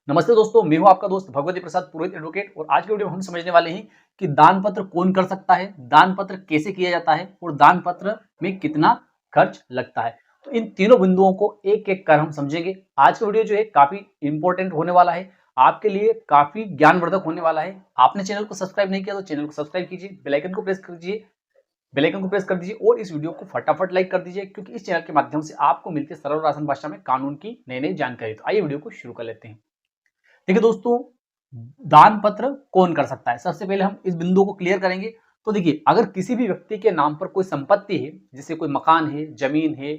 नमस्ते दोस्तों, मैं हूं आपका दोस्त भगवती प्रसाद पुरोहित एडवोकेट। और आज के वीडियो में हम समझने वाले हैं कि दान पत्र कौन कर सकता है, दान पत्र कैसे किया जाता है और दान पत्र में कितना खर्च लगता है। तो इन तीनों बिंदुओं को एक एक कर हम समझेंगे। आज का वीडियो जो है काफी इंपॉर्टेंट होने वाला है, आपके लिए काफी ज्ञानवर्धक होने वाला है। आपने चैनल को सब्सक्राइब नहीं किया तो चैनल को सब्सक्राइब कीजिए, बेल आइकन को प्रेस कीजिए, बेल आइकन को प्रेस कर दीजिए और इस वीडियो को फटाफट लाइक कर दीजिए, क्योंकि इस चैनल के माध्यम से आपको मिलती है सरल और आसान भाषा में कानून की नई नई जानकारी। तो आइए वीडियो को शुरू कर लेते हैं। देखिए दोस्तों, दान पत्र कौन कर सकता है, सबसे पहले हम इस बिंदु को क्लियर करेंगे। तो देखिए, अगर किसी भी व्यक्ति के नाम पर कोई संपत्ति है, जैसे कोई मकान है, जमीन है,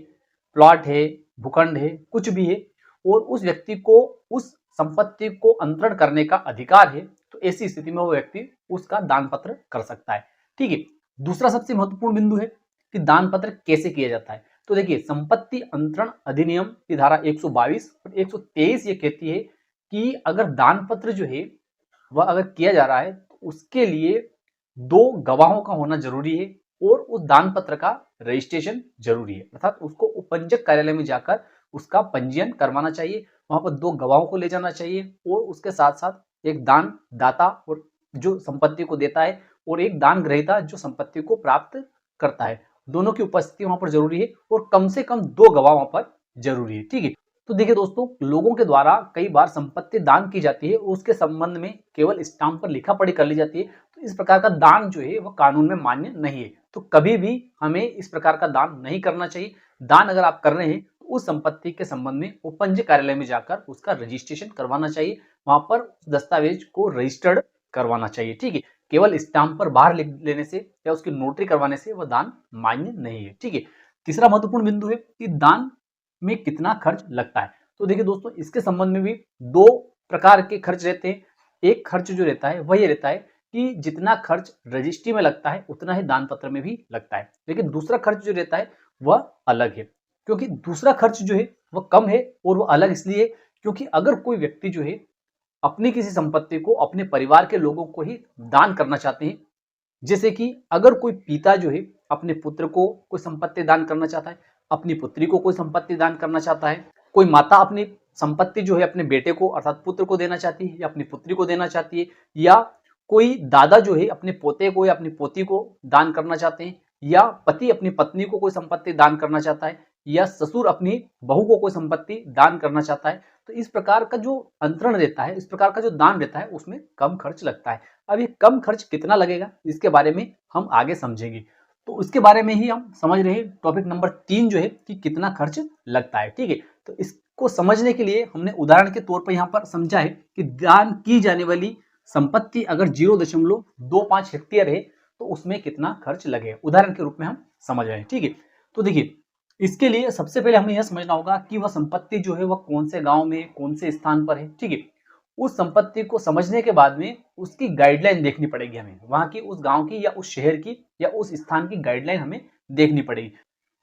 प्लॉट है, भूखंड है, कुछ भी है, और उस व्यक्ति को उस संपत्ति को अंतरण करने का अधिकार है, तो ऐसी स्थिति में वो व्यक्ति उसका दान पत्र कर सकता है। ठीक है। दूसरा सबसे महत्वपूर्ण बिंदु है कि दान पत्र कैसे किया जाता है। तो देखिए, संपत्ति अंतरण अधिनियम की धारा 122 और 123 ये कहती है कि अगर दान पत्र जो है वह अगर किया जा रहा है तो उसके लिए दो गवाहों का होना जरूरी है और उस दान पत्र का रजिस्ट्रेशन जरूरी है, अर्थात उसको उपपंजक कार्यालय में जाकर उसका पंजीयन करवाना चाहिए। वहां पर दो गवाहों को ले जाना चाहिए और उसके साथ साथ एक दान दाता और जो संपत्ति को देता है और एक दान ग्रहीता जो संपत्ति को प्राप्त करता है, दोनों की उपस्थिति वहां पर जरूरी है और कम से कम दो गवाह वहां पर जरूरी है। ठीक है। तो देखिए दोस्तों, लोगों के द्वारा कई बार संपत्ति दान की जाती है, उसके संबंध में केवल स्टाम्प पर लिखा पढ़ी कर ली जाती है। तो इस प्रकार का दान जो है वह कानून में मान्य नहीं है। तो कभी भी हमें इस प्रकार का दान नहीं करना चाहिए। दान अगर आप कर रहे हैं तो उस संपत्ति के संबंध में उपपंजीय कार्यालय में जाकर उसका रजिस्ट्रेशन करवाना चाहिए, वहां पर दस्तावेज को रजिस्टर्ड करवाना चाहिए। ठीक है। केवल स्टाम्प पर बाहर लिख लेने से या उसकी नोटरी करवाने से वह दान मान्य नहीं है। ठीक है। तीसरा महत्वपूर्ण बिंदु है कि दान में कितना खर्च लगता है। तो देखिए दोस्तों, इसके संबंध में भी दो प्रकार के खर्च रहते हैं। एक खर्च जो रहता है वह ये रहता है कि जितना खर्च रजिस्ट्री में लगता है उतना ही दान पत्र में भी लगता है, लेकिन दूसरा खर्च जो रहता है वह अलग है। क्योंकि दूसरा खर्च जो है वह कम है और वह अलग इसलिए क्योंकि अगर कोई व्यक्ति जो है अपनी किसी संपत्ति को अपने परिवार के लोगों को ही दान करना चाहते हैं, जैसे कि अगर कोई पिता जो है अपने पुत्र को कोई संपत्ति दान करना चाहता है, अपनी पुत्री को कोई संपत्ति दान करना चाहता है, कोई माता अपनी संपत्ति जो है अपने बेटे को अर्थात पुत्र को देना चाहती है या अपनी पुत्री को देना चाहती है, या कोई दादा जो है अपने पोते को या अपनी पोती को दान करना चाहते हैं, या पति अपनी पत्नी को कोई संपत्ति दान करना चाहता है, या ससुर अपनी बहू को कोई संपत्ति दान करना चाहता है, तो इस प्रकार का जो अंतरण रहता है, इस प्रकार का जो दान रहता है उसमें कम खर्च लगता है। अब ये कम खर्च कितना लगेगा इसके बारे में हम आगे समझेंगे। तो उसके बारे में ही हम समझ रहे हैं। टॉपिक नंबर 3 जो है कि कितना खर्च लगता है। ठीक है। तो इसको समझने के लिए हमने उदाहरण के तौर पर यहाँ पर समझा है कि दान की जाने वाली संपत्ति अगर 0.25 हेक्टेयर है तो उसमें कितना खर्च लगेगा, उदाहरण के रूप में हम समझ रहे हैं। ठीक है। तो देखिए, इसके लिए सबसे पहले हमें यह समझना होगा कि वह संपत्ति जो है वह कौन से गांव में कौन से स्थान पर है। ठीक है। उस संपत्ति को समझने के बाद में उसकी गाइडलाइन देखनी पड़ेगी हमें, वहां की उस गांव की या उस शहर की या उस स्थान की गाइडलाइन हमें देखनी पड़ेगी।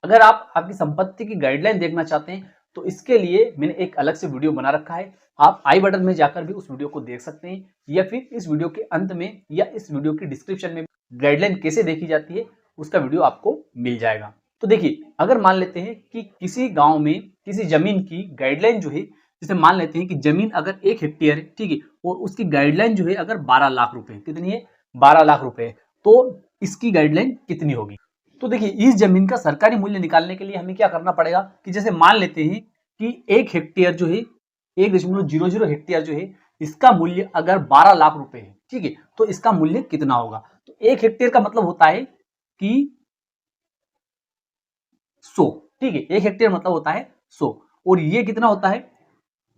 अगर आप आपकी संपत्ति की गाइडलाइन देखना चाहते हैं तो इसके लिए मैंने एक अलग से वीडियो बना रखा है, आप आई बटन में जाकर भी उस वीडियो को देख सकते हैं, या फिर इस वीडियो के अंत में या इस वीडियो की डिस्क्रिप्शन में गाइडलाइन कैसे देखी जाती है उसका वीडियो आपको मिल जाएगा। तो देखिए, अगर मान लेते हैं कि किसी गांव में किसी जमीन की गाइडलाइन जो है, जैसे मान लेते हैं कि जमीन अगर 1 हेक्टेयर है, ठीक है, और उसकी गाइडलाइन जो है अगर 12 लाख रुपए, कितनी है, 12 लाख रुपए, तो इसकी गाइडलाइन कितनी होगी। तो देखिए, इस जमीन का सरकारी मूल्य निकालने के लिए हमें क्या करना पड़ेगा कि जैसे मान लेते हैं कि 1 हेक्टेयर जो है 1.00 हेक्टेयर जो है इसका मूल्य अगर 12 लाख रुपए है, ठीक है, तो इसका मूल्य कितना होगा। तो 1 हेक्टेयर का मतलब होता है कि 100। ठीक है। 1 हेक्टेयर मतलब होता है 100 और ये कितना होता है,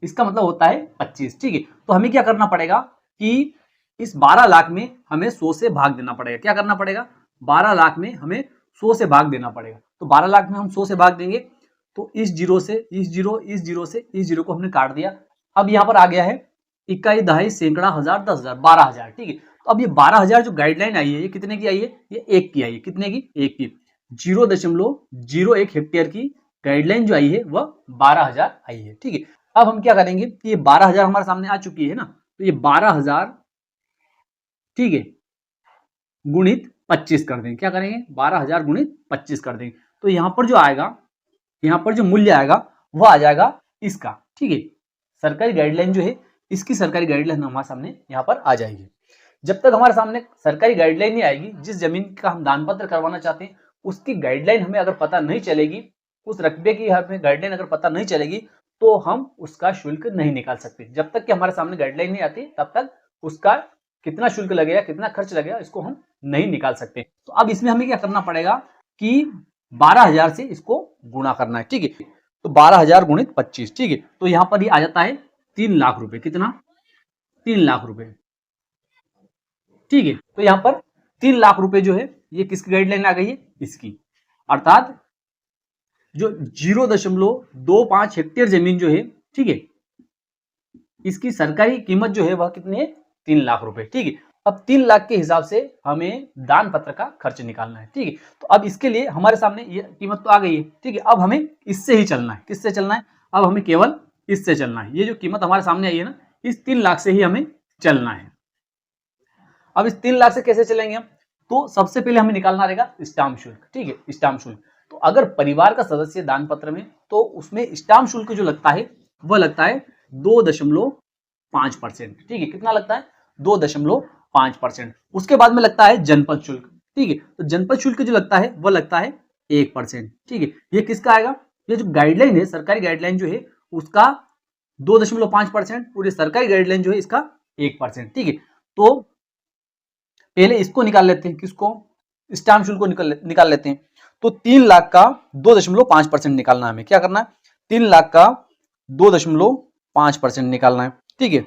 इसका मतलब होता है 25। ठीक है। तो हमें क्या करना पड़ेगा कि इस 12 लाख में हमें 100 से भाग देना पड़ेगा। क्या करना पड़ेगा, 12 लाख में हमें 100 से भाग देना पड़ेगा। तो 12 लाख में हम 100 से भाग देंगे तो इस जीरो से इस जीरो, इस जीरो से इस जीरो को हमने काट दिया। अब यहाँ पर आ गया है इकाई, दहाई, सैकड़ा, हजार, 10,000, 12,000। ठीक है। तो अब ये 12,000 जो गाइडलाइन आई है ये कितने की आई है, ये 1 की आई है। कितने की, 1 की। 0.01 हेक्टेयर की गाइडलाइन जो आई है वह 12,000 आई है। ठीक है। अब हम क्या करेंगे कि ये 12,000 हमारे सामने आ चुकी है ना, तो ये 12,000, ठीक है, गुणित 25 कर देंगे। क्या करेंगे, 12,000 गुणित 25 कर देंगे। तो यहां पर जो आएगा, यहां पर जो मूल्य आएगा वह आ जाएगा इसका। ठीक है। सरकारी गाइडलाइन जो है इसकी सरकारी गाइडलाइन हमारे सामने यहाँ पर आ जाएगी। जब तक हमारे सामने सरकारी गाइडलाइन नहीं आएगी, जिस जमीन का हम दान पत्र करवाना चाहते हैं उसकी गाइडलाइन हमें अगर पता नहीं चलेगी, उस रकबे की हमें गाइडलाइन अगर पता नहीं चलेगी, तो हम उसका शुल्क नहीं निकाल सकते। जब तक कि हमारे सामने गाइडलाइन नहीं आती तब तक उसका कितना शुल्क लगेगा, कितना खर्च लगेगा, इसको हम नहीं निकाल सकते। तो अब इसमें हमें क्या करना पड़ेगा कि 12,000 से इसको गुणा करना है, ठीक है। तो 12,000 गुणित 25, ठीक है। तो यहाँ पर ये आ जाता है 3 लाख रुपए। कितना? 3 लाख रुपए, ठीक है। तो यहाँ पर 3 लाख रुपए जो है ये किसकी गाइडलाइन आ गई है? इसकी। अर्थात जो 0.25 हेक्टेयर जमीन जो है, ठीक है, इसकी सरकारी कीमत जो है वह कितनी है? 3 लाख रुपए, ठीक है। अब 3 लाख के हिसाब से हमें दान पत्र का खर्च निकालना है, ठीक है। तो अब इसके लिए हमारे सामने ये कीमत तो आ गई है, ठीक है। अब हमें इससे ही चलना है। किससे चलना है? अब हमें केवल इससे चलना है। ये जो कीमत हमारे सामने आई है ना, इस 3 लाख से ही हमें चलना है। अब इस 3 लाख से कैसे चलेंगे हम? तो सबसे पहले हमें निकालना रहेगा स्टाम्प शुल्क, ठीक है, स्टाम्प शुल्क। तो अगर परिवार का सदस्य दान पत्र में, तो उसमें स्टाम्प शुल्क जो लगता है वह लगता है 2.5%, ठीक है। कितना लगता है? 2.5%। उसके बाद में लगता है जनपद शुल्क, ठीक है। तो जनपद शुल्क जो लगता है वह लगता है 1%, ठीक है। ये किसका आएगा? ये जो गाइडलाइन है, सरकारी गाइडलाइन जो है उसका 2.5% और ये सरकारी गाइडलाइन जो है इसका 1%, ठीक है। तो पहले इसको निकाल लेते हैं। किसको? स्टाम्प शुल्क को निकाल लेते हैं। तो 3 लाख का 2.5% निकालना है हमें। क्या करना है? 3 लाख का 2.5% निकालना है, ठीक है।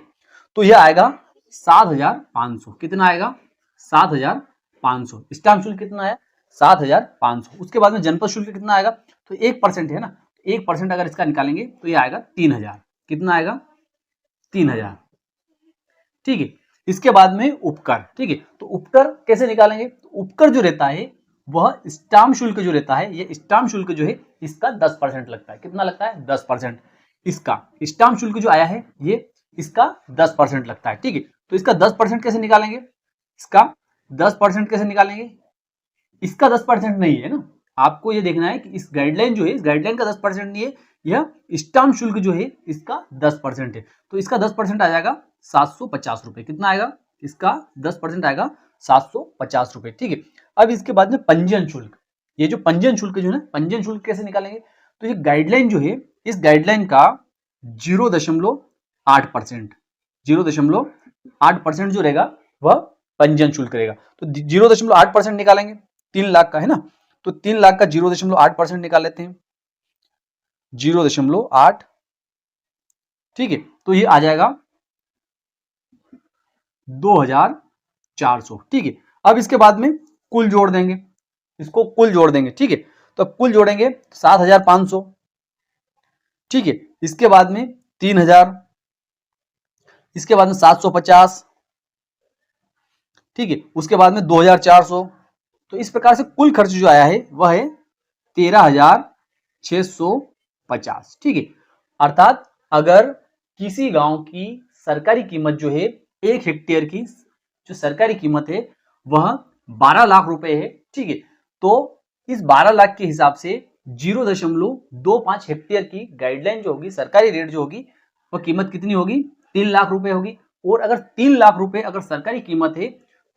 तो यह आएगा 7,500। कितना आएगा? 7,500। स्टाम्प शुल्क कितना है? 7,500। उसके बाद में जनपद शुल्क कितना आएगा? तो 1% है ना, 1% अगर इसका निकालेंगे तो यह आएगा 3,000। कितना आएगा? 3,000, ठीक है। इसके बाद में उपकर, ठीक है। तो उपकर कैसे निकालेंगे? तो उपकर जो रहता है वह स्टाम्प शुल्क जो रहता है, ये स्टाम्प शुल्क जो है इसका 10% लगता है। कितना लगता है? 10%। इसका स्टाम्प शुल्क जो आया है ये इसका 10% लगता है, ठीक है। तो इसका 10% कैसे निकालेंगे? इसका 10% कैसे निकालेंगे? इसका 10% नहीं है ना, आपको ये देखना है कि इस गाइडलाइन जो है, इस गाइडलाइन का 10% नहीं है, यह स्टाम्प शुल्क जो है इसका 10% है। तो इसका 10% आ जाएगा 750 रुपए। कितना आएगा? इसका 10% आएगा 750 रुपए, ठीक है। अब इसके बाद में पंजीयन शुल्क। ये जो पंजीयन शुल्क जो है ना, पंजीयन शुल्क कैसे निकालेंगे? तो ये गाइडलाइन जो है, इस गाइडलाइन का 0.8%, 0.8% जो रहेगा वह पंजीयन शुल्क रहेगा। तो 0.8% निकालेंगे। 3 लाख का है ना, तो 3 लाख का 0.8% निकाल लेते हैं। 0.8, ठीक है। तो ये आ जाएगा 2,400, ठीक है। अब इसके बाद में कुल जोड़ देंगे, इसको कुल जोड़ देंगे, ठीक है। तो कुल जोड़ेंगे 7,500, ठीक है। इसके बाद में 3,000, इसके बाद में 750, ठीक है। उसके बाद में 2,400। तो इस प्रकार से कुल खर्च जो आया है वह है 13,650, ठीक है। अर्थात अगर किसी गांव की सरकारी कीमत जो है 1 हेक्टेयर की जो सरकारी कीमत है वह 12 लाख रुपए है, ठीक है। तो इस 12 लाख के हिसाब से 0.25 हेक्टेयर की गाइडलाइन जो होगी, सरकारी रेट जो होगी, वह कीमत कितनी होगी? 3 लाख रुपए होगी। और अगर 3 लाख रुपए अगर सरकारी कीमत है,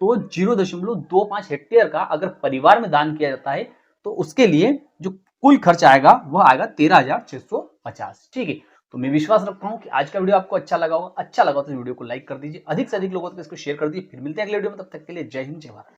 तो 0.25 हेक्टेयर का अगर परिवार में दान किया जाता है तो उसके लिए जो कुल खर्च आएगा वह आएगा 13,650, ठीक है। तो मैं विश्वास रखता हूं कि आज का वीडियो आपको अच्छा लगा होगा। अच्छा लगा तो वीडियो को लाइक कर दीजिए, अधिक से अधिक लोगों तक इसको शेयर कर दीजिए। फिर मिलते हैं अगले वीडियो में, तब तक के लिए जय हिंद, जय भारत।